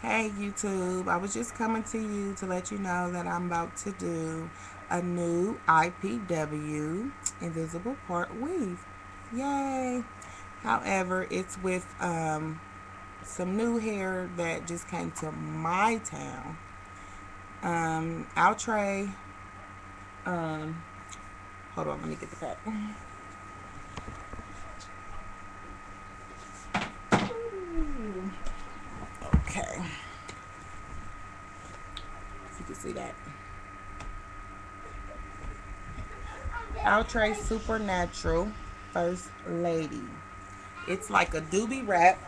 Hey YouTube, I was just coming to you to let you know that I'm about to do a new IPW Invisible Part Weave. Yay! However, it's with some new hair that just came to my town. Outre, um, hold on, let me get the pack. Okay, if you can see that. Outre Supernatural First Lady. It's like a doobie wrap,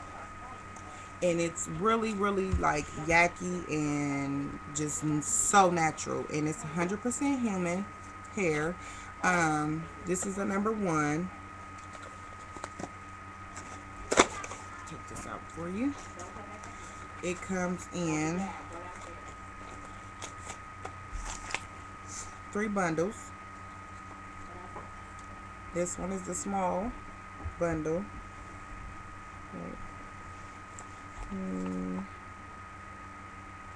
and it's really like yucky and just so natural, and it's 100% human hair. This is a number one. Take this out for you. It comes in 3 bundles. This one is the small bundle. Then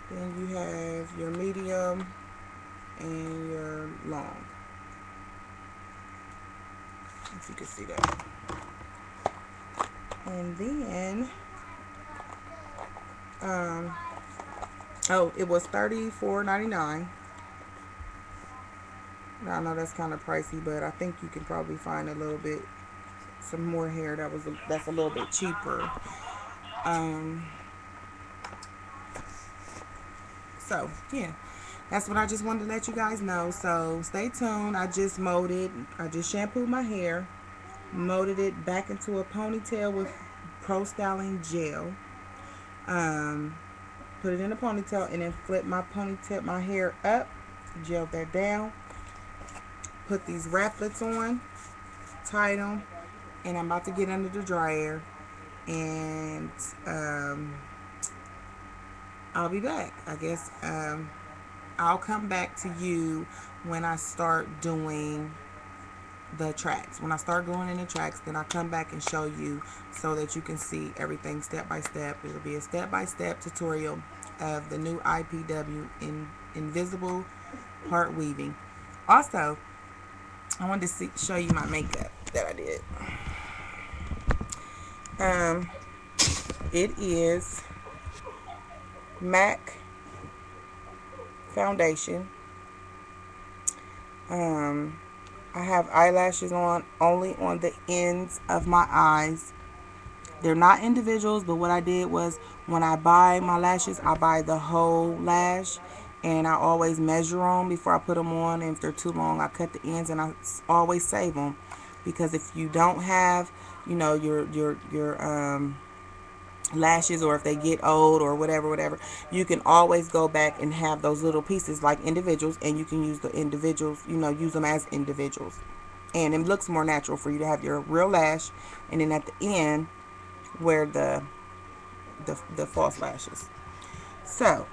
you have your medium and your long, if you can see that. And then oh, it was $34.99. Now I know that's kind of pricey, but I think you can probably find a little bit some more hair that's a little bit cheaper. So yeah, that's what I just wanted to let you guys know. So stay tuned. I just shampooed my hair, molded it back into a ponytail with Pro Styling gel. Put it in a ponytail and then flip my hair up, gel that down, put these wraplets on, tied them, and I'm about to get under the dryer, and I'll be back. I guess I'll come back to you when I start doing the tracks. When I start going in the tracks, then I'll come back and show you so that you can see everything step by step. It'll be a step-by-step tutorial of the new IPW Invisible Part Weaving. Also, I wanted to show you my makeup that I did. It is MAC foundation. I have eyelashes on only on the ends of my eyes. They're not individuals, but what I did was when I buy my lashes, I buy the whole lash, and I always measure them before I put them on. And if they're too long, I cut the ends, and I always save them, because if you don't have, you know, your lashes, or if they get old or whatever, you can always go back and have those little pieces like individuals, and you can use the individuals, you know, use them as individuals, and it looks more natural for you to have your real lash, and then at the end wear the false lashes. So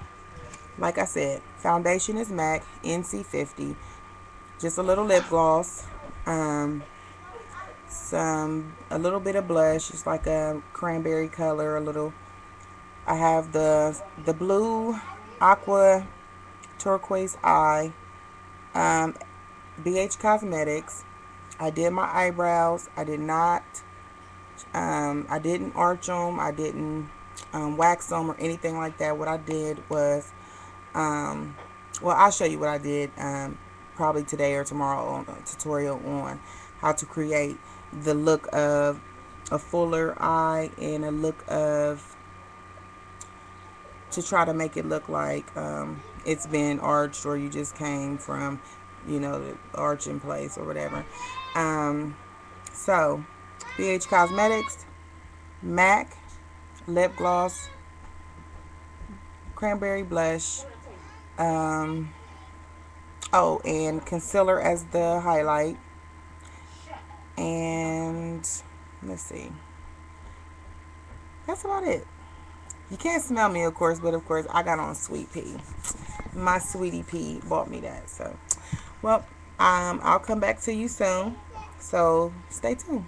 like I said, foundation is MAC NC50, just a little lip gloss, a little bit of blush, it's like a cranberry color, a little. I have the blue aqua turquoise eye, BH Cosmetics. I did my eyebrows. I didn't arch them. I didn't wax them or anything like that. What I did was, well, I'll show you what I did probably today or tomorrow on a tutorial on how to create the look of a fuller eye and a look of, to try to make it look like it's been arched, or you just came from, you know, the arch in place or whatever. So BH Cosmetics, MAC lip gloss, cranberry blush, oh, and concealer as the highlight. And let's see, that's about it. You can't smell me, of course, but of course I got on Sweet Pea. My sweetie pea bought me that. So, well, I'll come back to you soon, so stay tuned.